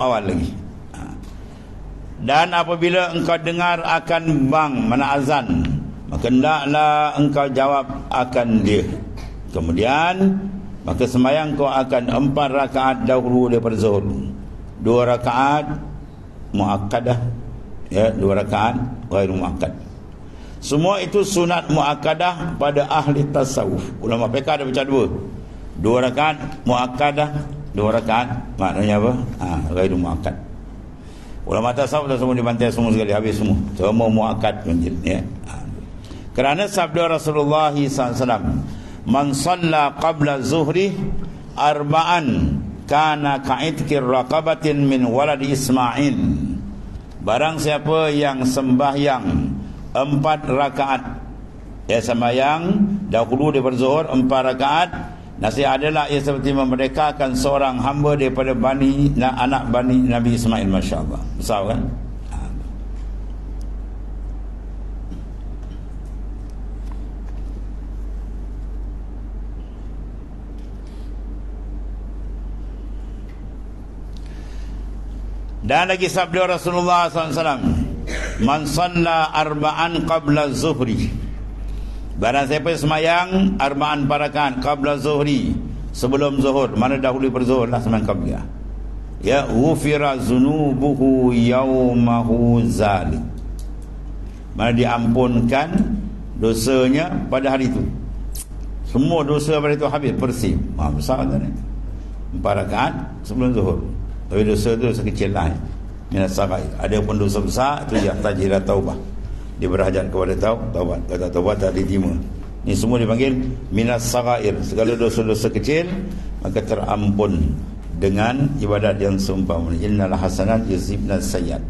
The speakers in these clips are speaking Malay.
awal lagi. Dan apabila engkau dengar akan bang, mana azan, maka hendaklah engkau jawab akan dia. Kemudian maka sembahyang kau akan 4 rakaat dahulu daripada zuhur, 2 rakaat muakkadah, ya, 2 rakaat ghairu muakkad. Semua itu sunat muakkadah pada ahli tasawuf. Ulama fiqh ada macam 2 rakaat muakkadah, 2 rakaat maknanya apa? Ghairu muakkad. Ulama tasawuf dah semua dibantai semua sekali, habis semua muakkad, ya. Kerana sabda Rasulullah SAW, man shalla qabla zuhri arba'an kana ka'itqir raqabatin min walad Ismail. Barang siapa yang sembahyang 4 rakaat, ya, sembahyang dahulu daripada zuhur 4 rakaat, nasihat adalah ia seperti memerdekakan seorang hamba daripada anak bani Nabi Ismail. Masya Allah, besar kan? Dan lagi sabda Rasulullah SAW, man shalla arba'an qabla zuhri. Barang siapa semayang arba'an parakan qabla zuhri, sebelum zuhur, mana dahulu berzuhur lah sembahyang qabla, ya, ghufira zunubuhu yaumahu zalik. Mana diampunkan dosanya pada hari itu. Semua dosa pada itu habis, bersih. Besar kan ni? 4 rakaat sebelum zuhur. Tapi dosa tu dosa kecil lah, minas sagair. Ada pun dosa besar tu yahtaj ila taubah, dia berhajat kepada taubat. Kata taubat tak diterima. Ini semua dipanggil minas sagair. Segala dosa-dosa kecil maka terampun dengan ibadat yang seumpama. Innal hasanat yuzhibna sayyi'at.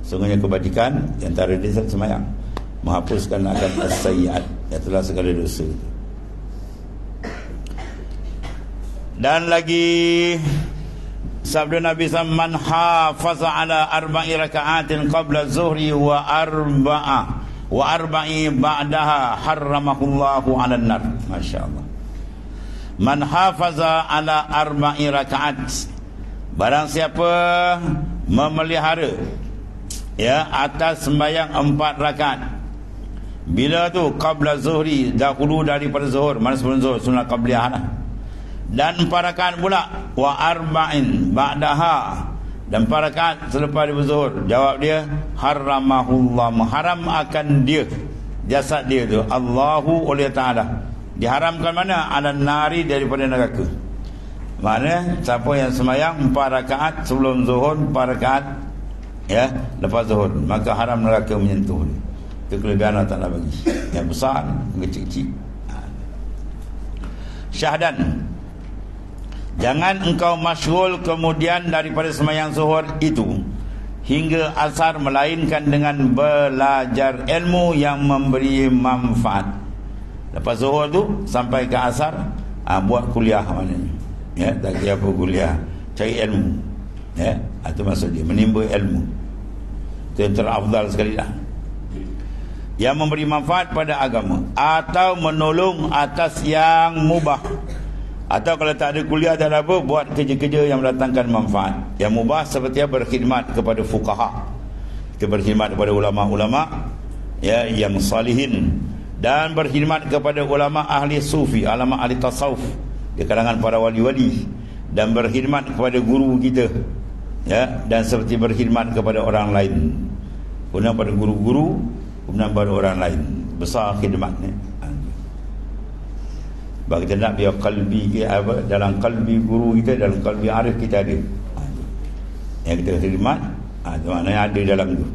Sungguhnya kebajikan di antara dia sembahyang menghapuskan akan as-sayyi'at, iaitu segala dosa. Dan lagi sabda Nabi SAW, man hafaza ala 4 raka'atin qabla zuhri wa arba'i ba'daha harramahullahu 'alan nar. Masya-Allah. Man hafaza ala 4 raka'at, barang siapa memelihara, ya, atas sembahyang 4 rakaat. Bila tu? Qabla zuhri, dahulu daripada zuhur, mana sebelum zuhur, sunat qabliyah lah. Dan 4 rakaat pula wa arba'in ba'daha, dan 4 rakaat selepas daripada zuhur. Jawab dia, haramahullah, haram akan dia, jasad dia tu, Allahu oleh Ta'ala. Diharamkan mana? Ala nari, daripada neraka. Maknanya siapa yang sembahyang 4 rakaat sebelum zuhur, 4 rakaat, ya, lepas zuhur, maka haram neraka menyentuh dia. Itu kelebihan Allah Ta'ala bagi, yang besar, yang kecil-kecil. Syahdan, jangan engkau masyghul kemudian daripada sembahyang zuhur itu hingga asar, melainkan dengan belajar ilmu yang memberi manfaat. Lepas zuhur tu sampai ke asar, buat kuliah maknanya, ya, tak kira apa kuliah, cari ilmu, ya, itu maksud dia, menimba ilmu. Itu yang terafdal sekali lah, yang memberi manfaat pada agama, atau menolong atas yang mubah. Atau kalau tak ada kuliah, tak ada apa, buat kerja-kerja yang mendatangkan manfaat. Yang mubah seperti berkhidmat kepada fuqaha, kita berkhidmat kepada ulama-ulama, ya, yang salihin, dan berkhidmat kepada ulama ahli sufi, ulama ahli tasawuf di kalangan para wali-wali, dan berkhidmat kepada guru kita, ya, dan seperti berkhidmat kepada orang lain. Kemudian pada guru-guru, kemudian pada orang lain. Besar khidmatnya. Bagi kita nak biar kalbi kita, dalam kalbi guru kita, dalam kalbi arif kita ada, yang kita khidmat, itu maknanya ada dalam tu.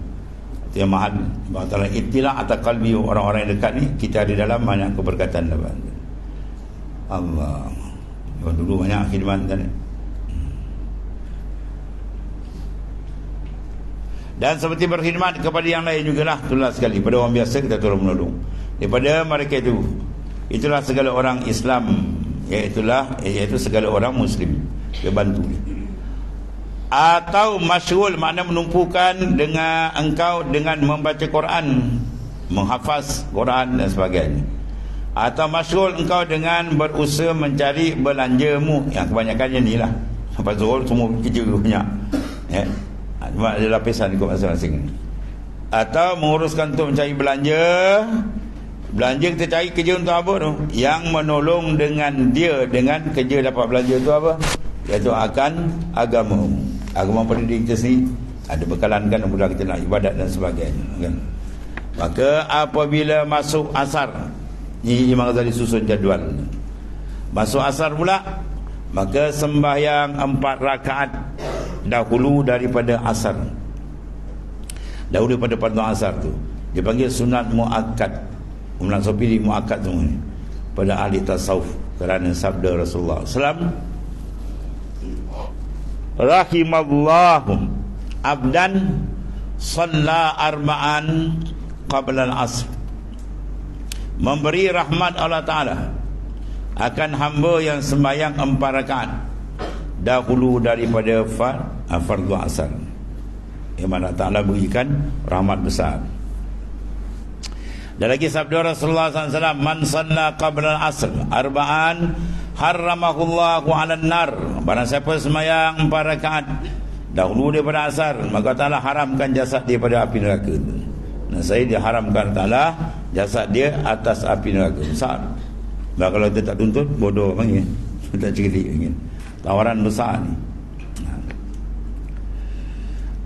Itu yang mahal. Bahawa itilah atas kalbi orang-orang yang dekat ni, kita ada dalam banyak keberkatan dalam Allah. Dulu banyak khidmat kan. Dan seperti berkhidmat kepada yang lain jugalah, itulah sekali. Pada orang biasa kita tolong menolong. Daripada mereka itu, itulah segala orang Islam, iaitu segala orang Muslim, dia bantu dia. Atau masyghul, makna menumpukan dengan engkau dengan membaca Quran, menghafaz Quran dan sebagainya. Atau masyghul engkau dengan berusaha mencari belanjamu, yang kebanyakannya ni lah. Sampai zuhur semua kerja banyak, Ya. Cuma ada lapisan ikut masing-masing. Atau menguruskan untuk mencari belanja. Belanja kita cari kerja untuk apa tu? Yang menolong dengan dia, dengan kerja dapat belanja tu apa? Iaitu akan agama. Agama pada diri kita sendiri. Ada bekalan kan apabila kita nak ibadat dan sebagainya kan? Maka apabila masuk asar, ni Imam Ghazali susun jadual. Masuk asar pula, maka sembahyang 4 rakaat dahulu daripada asar. Dahulu daripada fardu asar tu. Dia panggil sunat muakkad. Umlan Sopiri muakkad semua ni. Pada ahli tasawuf kerana sabda Rasulullah SAW, rahimallahu abdan shalla arba'an qabla al-asr. Memberi rahmat Allah Ta'ala akan hamba yang sembahyang 4 rakaat dahulu daripada fardu asar. Yang mana Ta'ala berikan rahmat besar. Dan lagi sabda Rasulullah SAW, man shalla qabla al-asr arba'an harramahullahu 'alan nar. Barang siapa sembahyang 4 rakaat dahulu daripada asar, maka Ta'ala haramkan jasad dia pada api neraka. Nah, saya diharamkan Ta'ala jasad dia atas api neraka. Besar. Nah, kalau kita tak tuntut, bodoh panggil. Tak cerdik panggil. Tawaran besar ni.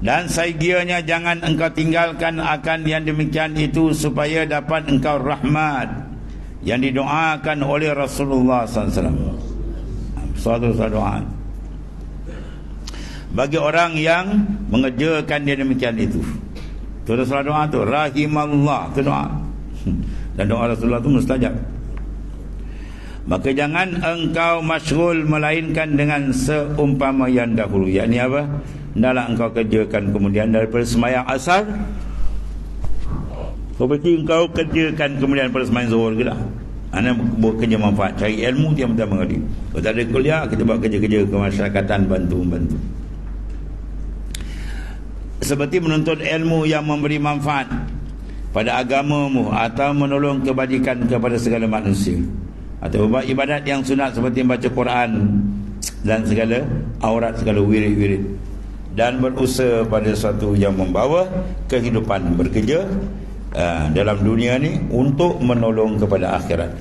Dan saigianya jangan engkau tinggalkan akan yang demikian itu, supaya dapat engkau rahmat yang didoakan oleh Rasulullah SAW. Suatu doa bagi orang yang mengerjakan dia demikian itu. Itu Rasulullah doa tu, rahimallah, itu doa. Dan doa Rasulullah tu mustajab. Maka jangan engkau masyghul melainkan dengan seumpama yang dahulu. Yakni apa? Hendaklah engkau kerjakan kemudian daripada sembahyang asar, seperti engkau kerjakan kemudian daripada sembahyang zuhur ke dah. Anda buat kerja manfaat, cari ilmu dia minta mengerti. Kalau tak ada kuliah, kita buat kerja-kerja kemasyarakatan, bantu-bantu. Seperti menuntut ilmu yang memberi manfaat pada agamamu, atau menolong kebajikan kepada segala manusia, atau buat ibadat yang sunat seperti membaca Quran dan segala aurat, segala wirid-wirid, dan berusaha pada sesuatu yang membawa kehidupan bekerja dalam dunia ni untuk menolong kepada akhirat.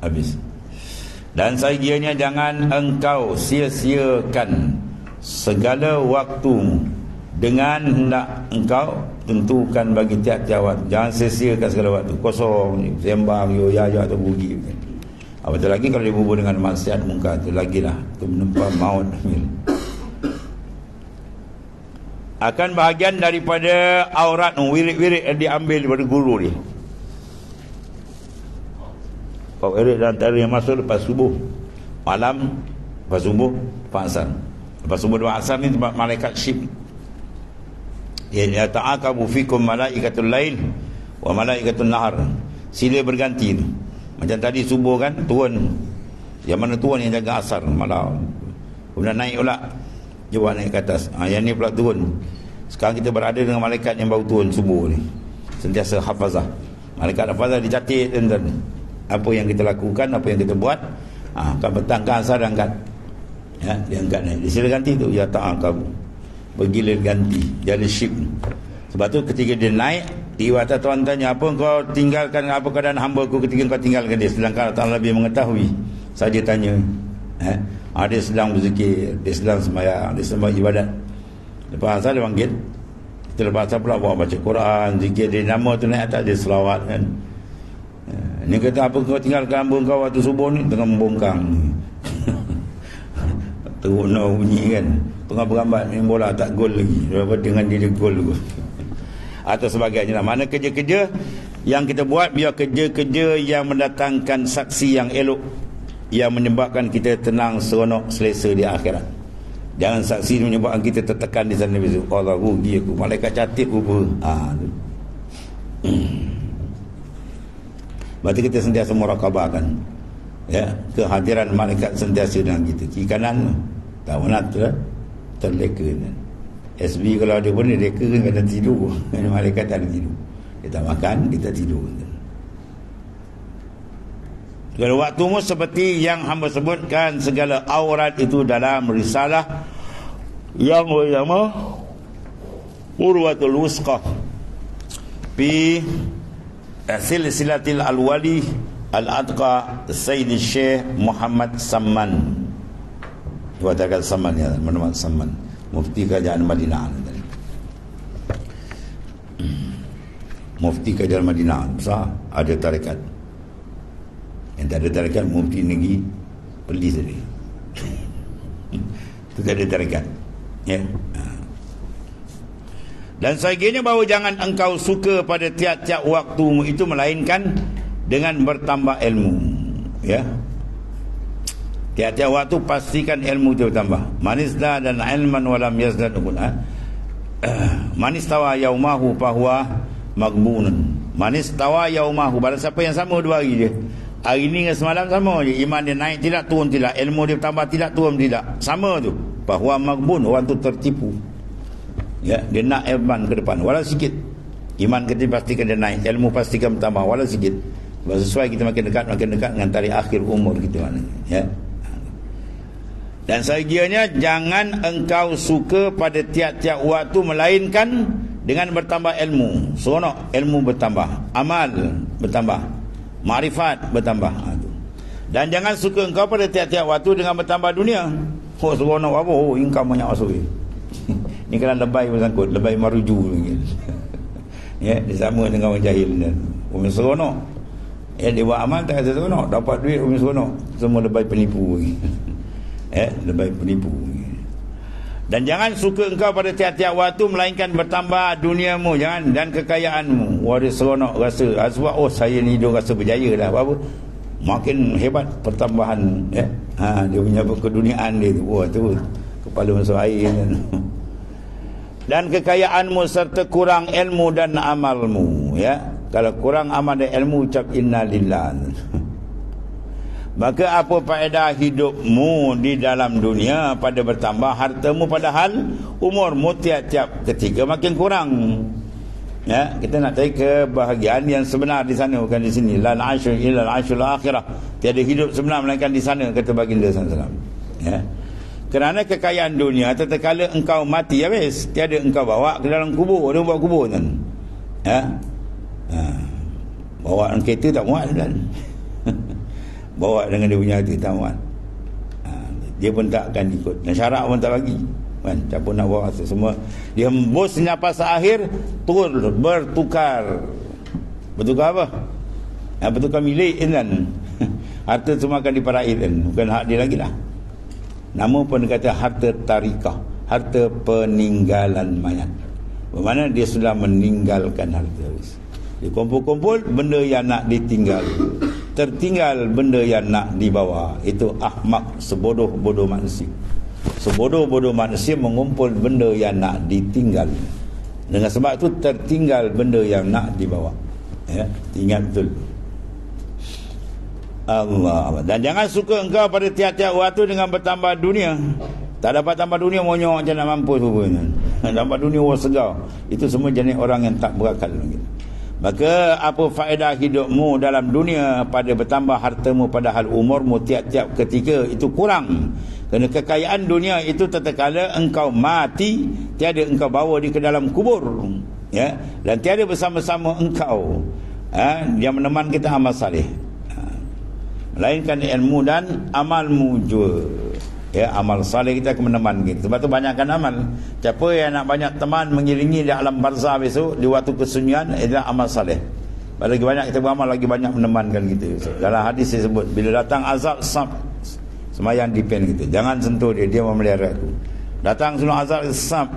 Habis. Dan saigianya jangan engkau sia-siakan segala waktu dengan hendak engkau tentukan bagi tiap-tiap waktu. Jangan sia-siakan segala waktu kosong, sembang, yo-ya-ya atau bugi. Apatah lagi kalau dibubur dengan maksiat mungkar, tu lagilah, tu menempa maut. Akan bahagian daripada aurat wirid-wirid yang diambil daripada guru dia. Kau wirid antara yang masuk lepas subuh, malam, lepas subuh, lepas asar. Lepas subuh dua asar ni tempat malaikat syib. Ya ta'akabu fikum malaikatul lail wa malaikatul nahar. Sila berganti tu. Macam tadi subuh kan turun. Yang mana turun yang jaga asar malam. Kemudian naik pula, dia buat naik ke atas. Yang ni pula turun. Sekarang kita berada dengan malaikat yang baru turun subuh ni, sentiasa hafazah. Malaikat hafazah dicatat dan apa yang kita lakukan, apa yang kita buat. Kan petang, kan asar, angkat. Ya, dia angkat naik. Dia sila ganti tu. Ya ta'akabu, bergilir ganti. Dia ada ship. Sebab tu ketika dia naik, tiba-tiba Tuhan tanya, apa kau tinggalkan, apa keadaan hamba ku ketika kau tinggalkan dia? Sedangkan Allah lebih mengetahui. Saja tanya. Dia sedang berzikir, dia sedang sembahyang, dia sedang ibadat. Lepas asal dia panggil. Kita lepas asal pula bawa baca Quran, zikir dia, nama tu naik atas, dia selawat kan. Ni kata, apa kau tinggalkan hamba kau waktu subuh ni? Tengah membongkang. Teruk nak bunyi kan. Tengah berambat main bola, tak gol lagi. Lepas dengan dia gol dulu. Atau sebagainya. Mana kerja-kerja yang kita buat, biar kerja-kerja yang mendatangkan saksi yang elok, yang menyebabkan kita tenang, seronok, selesa di akhirat. Jangan saksi menyebabkan kita tertekan di sana besok. Allah rugi aku, malaikat catat rupa. Berarti kita sentiasa murakabah kan. Ya, kehadiran malaikat sentiasa dengan kita. Kiri kanan tak pernah terleka kan. SB kalau ada pun dia leka kan, kena tidur. Malaikat tak ada tidur. Kita makan, kita tidur kan. Segala waktumu seperti yang hamba sebutkan, segala aurat itu dalam risalah yang bernama Urwatul Wusqa fi silsilatil al-wali al-adqa Sayyid Syekh Muhammad Samman. Katakan Samman ya, Muhammad Samman, mufti kerajaan Madinah. Mufti kerajaan Madinah besar, ada tarekat. Yang tak ada tarekat mufti negeri Perlis tadi. Itu tak ada tarekat. Ya. Dan sebagiannya bahawa jangan engkau suka pada tiap-tiap waktumu itu melainkan dengan bertambah ilmu. Ya. Tiap-tiap waktu pastikan ilmu itu bertambah. Manisda dan ilman walam yazdad Quran. Manistawa yaumahu fahuwa maghbunun. Manistawa yaumahu, barang siapa yang sama 2 hari je. Hari ni dengan semalam sama je. Iman dia naik tidak, turun tidak. Ilmu dia bertambah tidak, turun tidak. Sama tu. Fahuwa maghbun, orang tu tertipu. Ya, dia nak iman ke depan walau sikit. Iman kita pastikan dia naik, ilmu pastikan bertambah walau sikit. Sesuai kita makin dekat dengan tarikh akhir umur kita maknanya. Ya. Dan sebagiannya jangan engkau suka pada tiap-tiap waktu melainkan dengan bertambah ilmu. Seronok ilmu bertambah, amal bertambah, makrifat bertambah. Dan jangan suka engkau pada tiap-tiap waktu dengan bertambah dunia. Oh seronok apa? Oh income banyak masuk. Ni kalau lebay bersangkut, lebay maruju. Ya, dia sama dengan orang jahil. Umi seronok. Ya, dia buat amal tak rasa seronok, dapat duit umi seronok. Semua lebay penipu. Ya, lebay penipu. Dan jangan suka engkau pada tiap-tiap waktu melainkan bertambah duniamu, jangan, dan kekayaanmu. Wah, dia seronok rasa. Sebab saya ni hidup rasa berjaya dah. Apa? Makin hebat pertambahan, ya. Dia punya keduniaan dia tu. Wah, tu kepala masuk air kan. Dan kekayaanmu serta kurang ilmu dan amalmu, ya. Kalau kurang amal dan ilmu, ucap innalillah. Maka apa faedah hidupmu di dalam dunia pada bertambah hartamu, padahal umurmu tiap-tiap ketika makin kurang. Ya, kita nak cari kebahagiaan yang sebenar di sana, bukan di sini. Lan asyur illa al-asyul akhirah. Tiada hidup sebenar melainkan di sana, kata baginda sallallahu alaihi wasallam. Ya. Kerana kekayaan dunia tatkala engkau mati habis, tiada engkau bawa ke dalam kubur. Dia buat kubur kan. Ya. Bawa kereta tak muat kan. Bawa dengan dia punya hati tak muat. Dia pun tak akan ikut. Dan syarat pun tak bagi. Kan, tak pun nak bawa semua. Dia hembus nafas akhir, turun bertukar. Bertukar apa? Bertukar milik kan. Harta semua akan diparahin. Bukan hak dia lagi lah. Nama pun dia kata harta tarikah, harta peninggalan mayat. Bermakna dia sudah meninggalkan harta. Dia kumpul-kumpul benda yang nak ditinggal, tertinggal benda yang nak dibawa. Itu ahmak, sebodoh-bodoh manusia. Sebodoh-bodoh manusia mengumpul benda yang nak ditinggal. Dengan sebab itu tertinggal benda yang nak dibawa. Ya, ingat betul. Allah. Dan jangan suka engkau pada tiap-tiap waktu dengan bertambah dunia. Tak dapat tambah dunia, monyok macam nak mampus rupanya. Tambah dunia orang segar. Itu semua jenis orang yang tak berakal. Maka apa faedah hidupmu dalam dunia pada bertambah hartamu, padahal umurmu tiap-tiap ketika itu kurang. Kerana kekayaan dunia itu tatkala engkau mati, tiada engkau bawa di ke dalam kubur. Ya, dan tiada bersama-sama engkau. Dia meneman kita amal salih. Melainkan ilmu dan amalmu juga. Ya, amal saleh kita akan meneman kita. Sebab tu banyakkan amal. Siapa yang nak banyak teman mengiringi di alam barzah besok, di waktu kesunyian, adalah amal saleh. Lagi banyak kita beramal, lagi banyak menemankan kita. Dalam hadis disebut, bila datang azab, semayang di pen kita. Jangan sentuh dia, dia memelihara aku. Datang sebelum azab,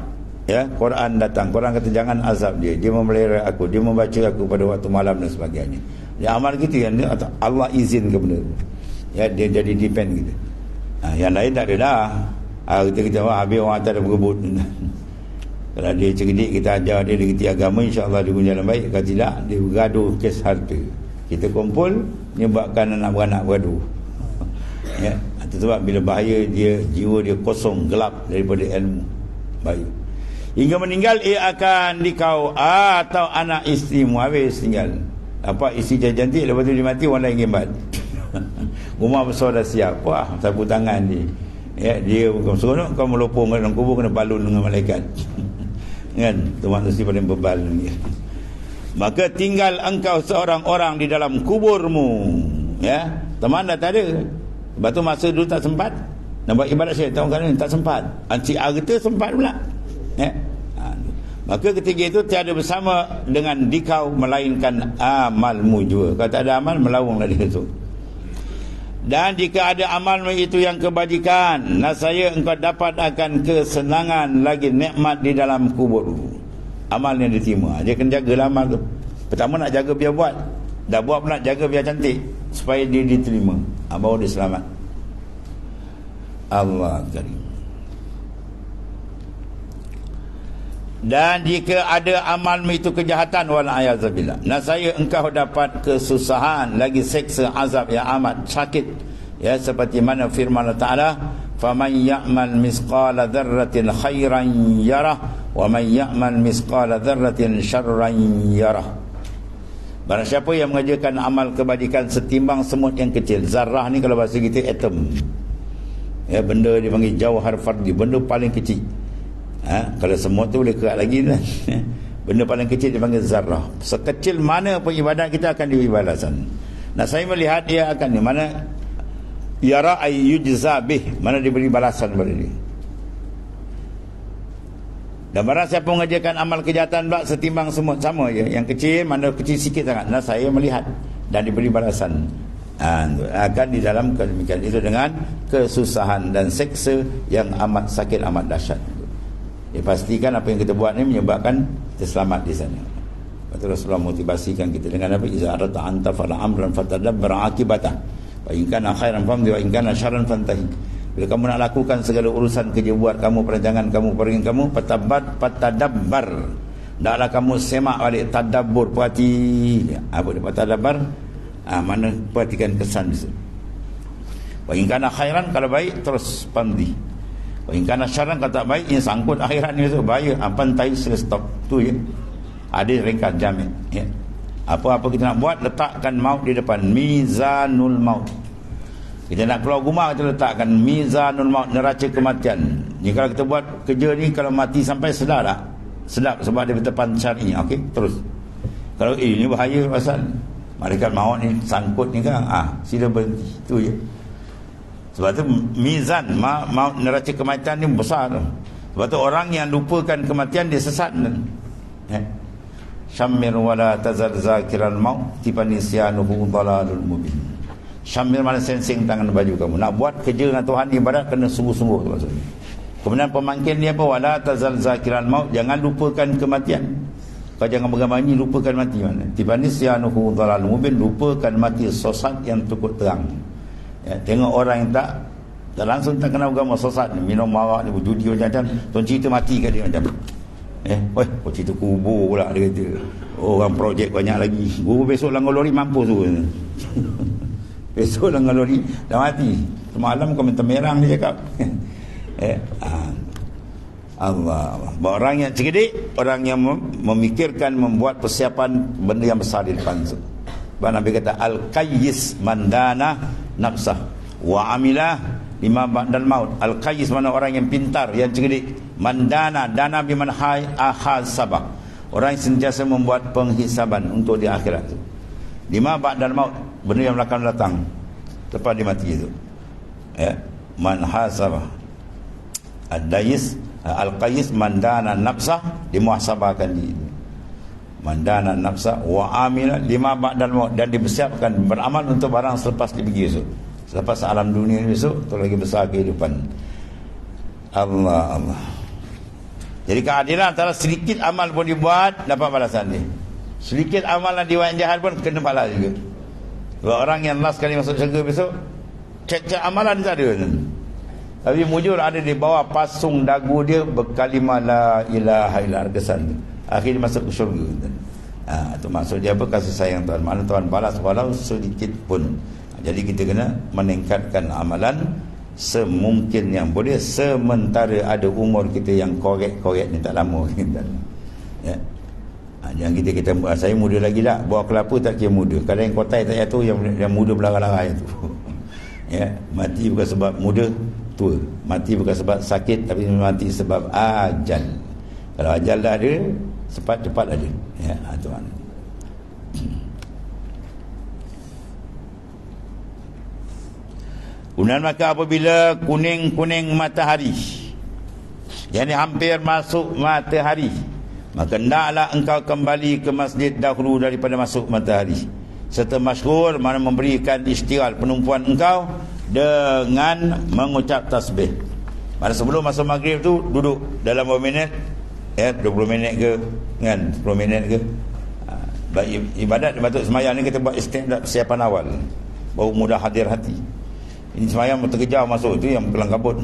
ya, Quran datang. Quran kata jangan azab dia, dia memelihara aku, dia membaca aku pada waktu malam dan sebagainya. Dia amal kita yang Allah izin kepada. Ya, dia jadi depend kita. Yang lain tak ada dah. Kita habis orang atas dah berebut. Kalau dia cerdik, kita ajar dia, dia kerti agama, insya-Allah dia guna jalan baik. Kalau tidak, dia bergaduh kes harta. Kita kumpul, menyebabkan anak beranak bergaduh. Ya, itu sebab bila bahaya, dia jiwa dia kosong, gelap daripada ilmu. Baik. Hingga meninggal ia akan dikau atau anak isterimu habis tinggal. Apa isteri cantik, lepas tu dia mati, orang lain gembat. Rumah besar dah siap. Wah, sapu tangan dia. Ya, dia bukan seronok, kau melopong dalam kubur kena balun dengan malaikat. Kan? Tu manusia paling bebal ni. Maka tinggal engkau seorang orang di dalam kuburmu. Ya, teman dah tak ada. Sebab tu masa dulu tak sempat nak buat ibadat syaitan kan, tak sempat. Encik harta sempat pula. Ya. Maka ketika itu tiada bersama dengan dikau melainkan amalmu juga. Kalau tak ada amal, melawunglah dia tu. Dan jika ada amalmu itu yang kebajikan, nasaya engkau dapat akan kesenangan lagi nikmat di dalam kubur. Amal yang diterima, dia kena jagalah amal tu. Pertama nak jaga biar buat, dah buat pula jaga biar cantik, supaya dia diterima, baru dia selamat. Allah Karim. Dan jika ada amalmu itu kejahatan, wal'ayazabillah, nasaya engkau dapat kesusahan lagi, seksa azab yang amat sakit. Ya, seperti mana firman Allah Ta'ala, faman ya'mal misqala dzarratin khairan yarah wa man ya'mal misqala dzarratin syarran yarah. Barang siapa yang mengerjakan amal kebajikan setimbang semut yang kecil. Zarrah ni kalau bahasa kita atom. Ya, benda dipanggil jauhar fardi, benda paling kecil. Kalau semut tu boleh kerat lagi lah. Benda paling kecil dipanggil zarrah. Sekecil mana pun ibadat kita akan diberi balasan. Nah, saya melihat dia akan di mana yara ay yujza bih, mana diberi balasan kepada dia. Dan barang siapa mengerjakan amal kejahatan pula setimbang semut, sama je. Yang kecil, mana kecil sikit sangat. Nah, saya melihat dan diberi balasan. Akan di dalam demikian itu dengan kesusahan dan seksa yang amat sakit, amat dahsyat. Pastikan apa yang kita buat ni menyebabkan kita selamat di sana. Betul, Rasulullah motivasikan kita dengan apa? Iza arata anta fala amran fatadabbar akibatah. Wa in kana khairan famdi wa in kana syarran fantahi. Bila kamu nak lakukan segala urusan kerja buat kamu, perancangan kamu, peringin kamu, fatadabbar. Hendaklah kamu semak balik, tadabbur, perhati. Apa dia fatadabbar? Mana perhatikan kesan itu. Wa in kana khairan, kalau baik terus famdi. Kalau syarang kalau tak baik, yang sangkut akhirat ni tu bahaya. Pantai sila stop tu je. Ada ringkas jamin ya. Apa-apa kita nak buat, letakkan maut di depan, mizanul maut. Kita nak keluar rumah, kita letakkan mizanul maut, neraca kematian. Ni kalau kita buat kerja ni, kalau mati sampai sedar tak? Sedap, sebab dia berdepan syar'i. Okey, terus. Kalau ni bahaya pasal malaikat maut ni sangkut ni kan, sila berhenti. Tu je. Sebab tu mizan maut, neraca kematian ni besar tu. Sebab tu orang yang lupakan kematian dia sesat. Syammir wala tazal zakiral maut tipanisyanuhu dalalul mubin. Syammir mana sensing tangan baju kamu. Nak buat kerja dengan Tuhan, ibadat kena sungguh-sungguh tu maksudnya. Kemudian pemangkin dia apa? Wala tazal zakiral maut, jangan lupakan kematian. Kau jangan bergambar-gambar lupakan mati mana. Tipanisyanuhu dalalul mubin, lupakan mati sesat yang cukup terang. Ya, tengok orang yang tak langsung tak kenal agama, sesat ni, minum arak ni, berjudi macam-macam, tuan cerita mati kat dia macam kau cerita kubur pula, dia kata orang projek banyak lagi, guru besok langgar lori mampus tu. Besok langgar lori dah mati, semalam kau minta merang, dia cakap. Allah. Orang yang cerdik, orang yang memikirkan, membuat persiapan benda yang besar di depan tu. Nabi kata al-qayyis mandana nafsah wa amilah lima ba'dal maut. Al-qayyis mana orang yang pintar, yang cerdik. Mandana, dana biman ahasabah, orang yang sentiasa membuat penghisaban untuk di akhirat itu. Lima ba'dal maut, benda yang akan datang lepas dia mati itu. Ya, man hasabah. Ad-dayis, al-qayyis mandana nafsah, dimuhasabahkan diri. Mandana nafsa wa amila lima ba'dal maut, dan dipersiapkan beramal untuk barang selepas dia pergi esok. Selepas alam dunia esok, tu lagi besar kehidupan. Allah. Jadi keadilan antara sedikit amal pun dibuat, dapat balasan dia. Sedikit amal yang dibuat yang jahat pun kena balas juga. Sebab orang yang last kali masuk syurga besok, cek-cek amalan tak ada. Tapi mujur ada di bawah pasung dagu dia berkalimah la ilaha illa kesan. Akhirnya masuk ke syurga. Itu maksud dia apa? Kasih sayang Tuhan. Mana Tuhan balas walau sedikit pun. Jadi kita kena meningkatkan amalan semungkin yang boleh, sementara ada umur kita yang korek-korek ni, tak lama kita. Ya. Jangan kita saya muda lagi tak, buah kelapa tak kira muda. Kalau yang kotai tak jatuh, yang muda belarang-larang itu. Ya, mati bukan sebab muda, tua. Mati bukan sebab sakit, tapi mati sebab ajal. Kalau ajal dah ada, cepat-cepat ada. Ya, itu mana. Kemudian maka apabila kuning-kuning matahari, yang hampir masuk matahari, maka hendaklah engkau kembali ke masjid dahulu daripada masuk matahari, serta masyhur mana memberikan istighfar penumpuan engkau dengan mengucap tasbih. Pada sebelum masuk maghrib tu duduk dalam berapa minit, 20 minit ke kan, 10 minit ke. Ibadat patut sembahyang ni kita buat istiqdat persiapan awal, baru mudah hadir hati. Ini sembahyang terkejar masuk tu yang kelang kabut.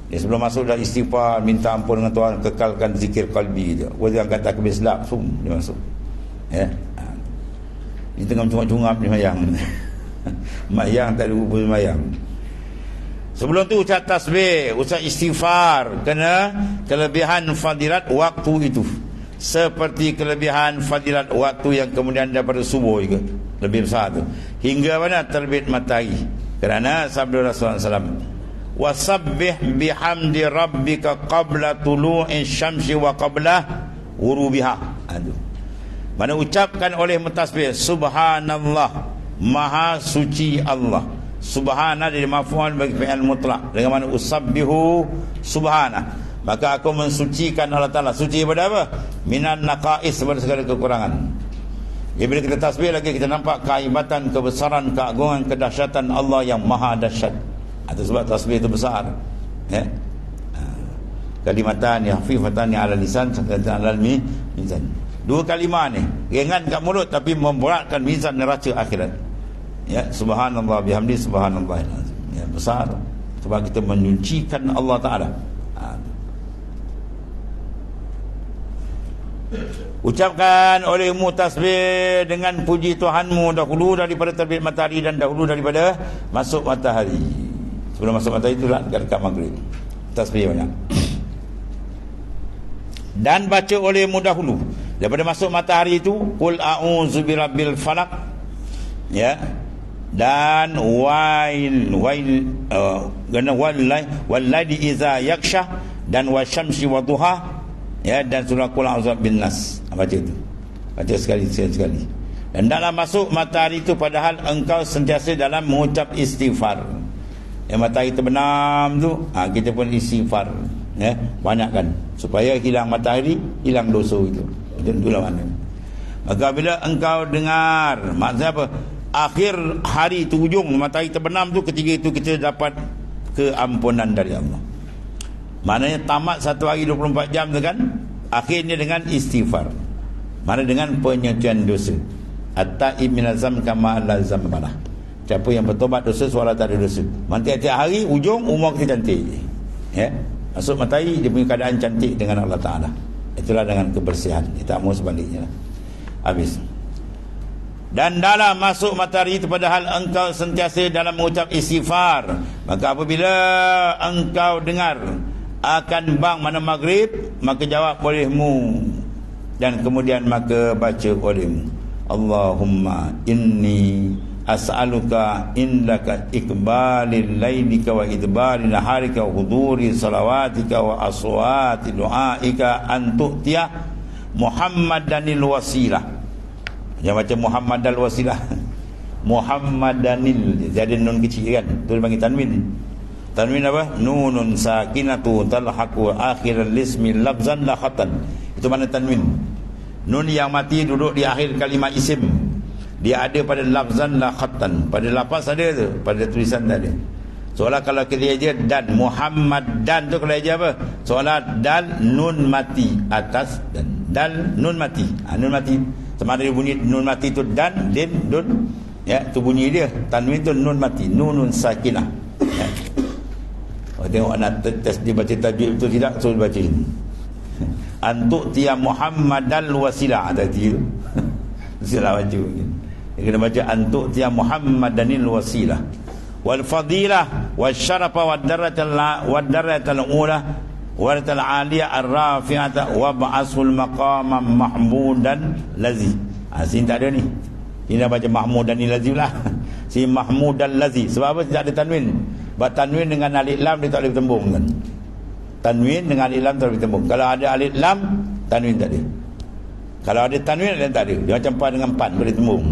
Dia sebelum masuk dah istighfar, minta ampun dengan Tuhan, kekalkan zikir qalbi dia. Dia angkat takbir selap, dia masuk. Ya. Ini tengah cungap-cungap ni sembahyang. Sembahyang tak ada rupa sembahyang. Sebelum tu ucap tasbih, ucap istighfar, kena kelebihan fadilat waktu itu. Seperti kelebihan fadilat waktu yang kemudian daripada subuh juga, lebih besar tu. Hingga mana terbit matahari. Kerana sabda Rasulullah SAW, wasabbih bihamdi rabbika qabla tulu'i syamsi wa qabla ghurubiha. Aduh. Mana ucapkan oleh mentasbih, subhanallah, maha suci Allah. Subhana dari maf'ul bagi fi'il mutlak. Dengan mana usabbihu subhana, maka aku mensucikan Allah Ta'ala. Suci daripada apa? Minan naqais, daripada segala kekurangan. Bila kita tasbih lagi, kita nampak kehaibatan, kebesaran, keagungan, kedahsyatan Allah yang maha dahsyat. Itu sebab tasbih itu besar. Ya. Kalimatan yang khafifatan yang ala lisan, sakatan ala mizan. Dua kalimah ni ringan kat mulut tapi memberatkan mizan neraca akhirat. Ya, subhanallah bihamdi, subhanallah. Ya, besar sebab kita menyucikan Allah Taala. Ucapkan olehmu tasbih dengan puji Tuhanmu dahulu daripada terbit matahari dan dahulu daripada masuk matahari. Sebelum masuk matahari itulah dekat maghrib. Tasbih banyak. Dan baca olehmu dahulu daripada masuk matahari itu qul a'udzu birabbil falaq, ya, dan wallaili iza yaksha, dan wasyamsi waduha, ya, dan surah qul a'udzu bin nas. Baca itu, baca sekali. Dan dalam masuk matahari itu padahal engkau sentiasa dalam mengucap istighfar. Yang matahari terbenam tu, kita pun istighfar, ya, banyakkan supaya hilang matahari, hilang dosa itu. Itulah mana. Maka bila engkau dengar, maksudnya apa? Akhir hari itu, ujung matahari terbenam tu, ketika itu kita dapat keampunan dari Allah. Maknanya tamat satu hari 24 jam tu kan, akhirnya dengan istighfar. Mana dengan penyucian dosa. At-ta'ib minazam kama lazam balah. Siapa yang bertobat dosa seolah tak ada dosa. Tiap-tiap hari ujung umur kita cantik. Ya. Masuk matahari dia punya keadaan cantik dengan Allah Taala. Itulah dengan kebersihan. Kita mau sebaliknya lah. Habis. Dan dalam masuk matahari itu padahal engkau sentiasa dalam mengucap istighfar. Maka apabila engkau dengar akan bang mana maghrib, maka jawab olehmu, dan kemudian maka baca olehmu, Allahumma inni as'aluka indaka ikbalil lailika wa idbaril naharika wa huduri salawatika wa aswati du'aika an tu'tiya Muhammadanil wasilah. Jangan baca Muhammadal wasilah. Muhammadanil, jadi nun kecil kan, tu panggil tanwin. Tanwin apa? Nunun sakinatu talhaqu akhiral ismi lafzan la khatan. Itu mana tanwin? Nun yang mati duduk di akhir kalimah isim. Dia ada pada lafzan la khatan. Pada lafaz ada tu, pada tulisan tak ada. Soalnya kalau kita aja dan Muhammad dan tu kalau aja apa? Soalnya dal nun mati atas dan dal nun mati. Nun mati. Sama ada bunyi nun mati tu dan din dun. Ya, tu bunyi dia. Tanwin tu nun mati, nunun sakinah. Ya. Tengok nak tes dia baca tajwid betul tidak, suruh baca ini. Antuk tiya Muhammadal wasilah tadi tu. Salah baca. Dia kena baca antuk tiya Muhammadanil wasilah wal fadilah wasyarafa wad darajatal ula wal aliyah ar-rafi'ata wa ba'asul maqama mahmudan lazi. Sini tak ada ni. Ini dah baca mahmudanil lazi lah. Si mahmudan lazi. Sebab apa tidak ada tanwin? Sebab tanwin dengan alif lam dia tak boleh bertembung kan. Tanwin dengan alif lam tak boleh bertembung. Kalau ada alif lam, tanwin tak ada. Kalau ada tanwin, alif lam tak ada. Dia macam pan dengan pan boleh tembung.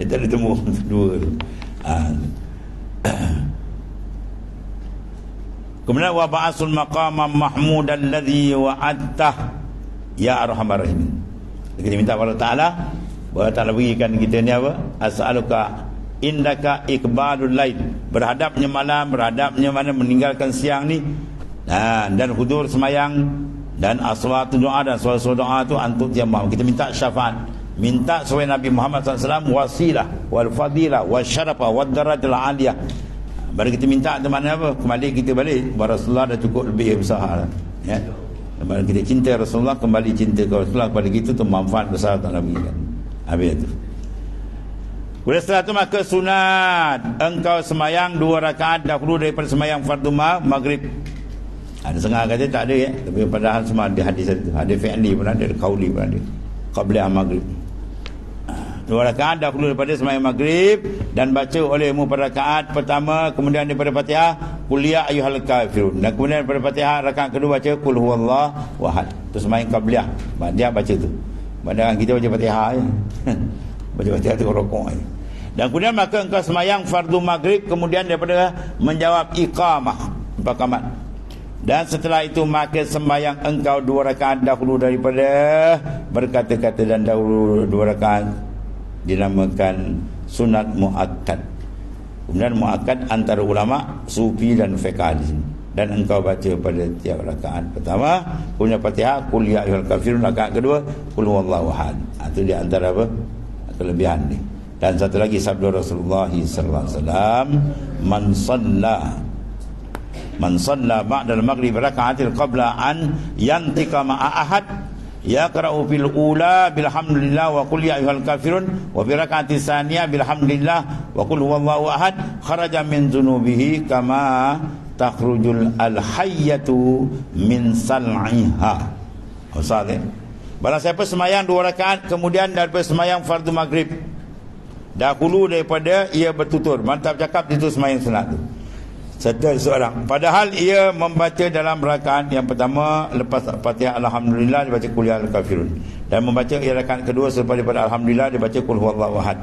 Dia tak boleh tembung dua tu. Kemudian wa ba'asul maqama mahmudan alladhi wa'adtah ya arhamar rahimin. Kita minta kepada Allah Taala, Allah Taala berikan kita ni apa? As'aluka indaka iqbalul lail, berhadapnya malam, berhadapnya mana meninggalkan siang ni, dan hudur semayang dan aswatu doa dan suara doa tu antuk jamaah. Kita minta syafaat, minta supaya Nabi Muhammad SAW wasilah wal fadilah wasyarafa wad darajatul aliyah. Baru kita minta tu mana apa? Kembali kita balik Rasulullah dah cukup lebih besar ya. Baru kita cinta Rasulullah, kembali cinta ke Rasulullah, kepada kita tu manfaat besar tak Nabi kan. Habis tu. Kemudian setelah itu maka sunat engkau semayang 2 rakaat dahulu daripada semayang fardu maghrib. Ada setengah kata tak ada ya, tapi padahal semua ada hadis itu. Ada fi'li pun ada, qauli pun ada. Qabliyah maghrib. 2 rakaat dahulu daripada semayang maghrib dan baca olehmu pada rakaat pertama, kemudian daripada Fatihah qul ya ayyuhal kafirun, dan kemudian daripada Fatihah rakaat kedua baca qul huwallahu ahad. Tu semayang qabliyah. Dia baca tu. Padahal kita baca Fatihah je. Baca Fatihah tu rukuk je. Dan kemudian maka engkau semayang fardu maghrib, kemudian daripada menjawab iqamah baqamat. Dan setelah itu maka sembahyang engkau 2 rakaat dahulu daripada berkata-kata, dan dahulu 2 rakaat dinamakan sunat muakkad. Kemudian muakkad antara ulama sufi dan fiqh di sini. Dan engkau baca pada tiap rakaat pertama, kemudian Fatihah qul ya ayyuhal kafirun, rakaat kedua qul huwallahu ahad. Itu di antara apa? Kelebihan ni. Dan satu lagi sabda Rasulullah sallallahu alaihi wasallam, man shalla ba'da al-maghrib raka'atil qabla an yantika ma'a ahad yaqra'u fil ula bilhamdulillah wa qul ya ayyuhal kafirun wa fi raka'atis tsaniyah bilhamdulillah wa qul huwallahu ahad kharaja min dzunubihi kama takhrujul al-hayyatu min sal'iha. Ustaz, barang siapa semayang 2 rakaat kemudian daripada semayang fardu maghrib dahulu daripada ia bertutur, mantap cakap itu semayang sunat tu. Serta seorang padahal ia membaca dalam rakaat yang pertama lepas Fatihah alhamdulillah dia baca qul ya ayyuhal kafirun, dan membaca ia rakaat kedua selepas daripada alhamdulillah dia baca qul huwallahu ahad.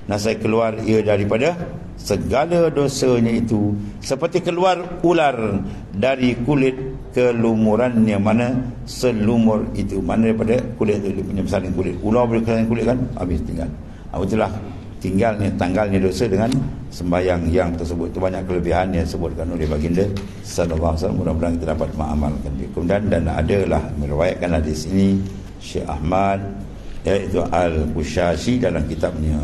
Nasai keluar ia daripada segala dosanya itu seperti keluar ular dari kulit kelumurannya, mana selumur itu, mana daripada kulit itu dia punya bersalin kulit. Ular bersalin kulit kan habis tinggal. Itulah tinggalnya tanggalnya dosa dengan sembahyang yang tersebut. Itu banyak kelebihan yang disebutkan oleh baginda sallallahu alaihi wasallam. Mudah-mudahan kita dapat mengamalkan dia. Kemudian dan adalah meriwayatkan hadis ini Syekh Ahmad iaitu Al-Qushashi dalam kitabnya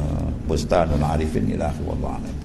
Bustanul Arifin ila akhir wallahu a'lam.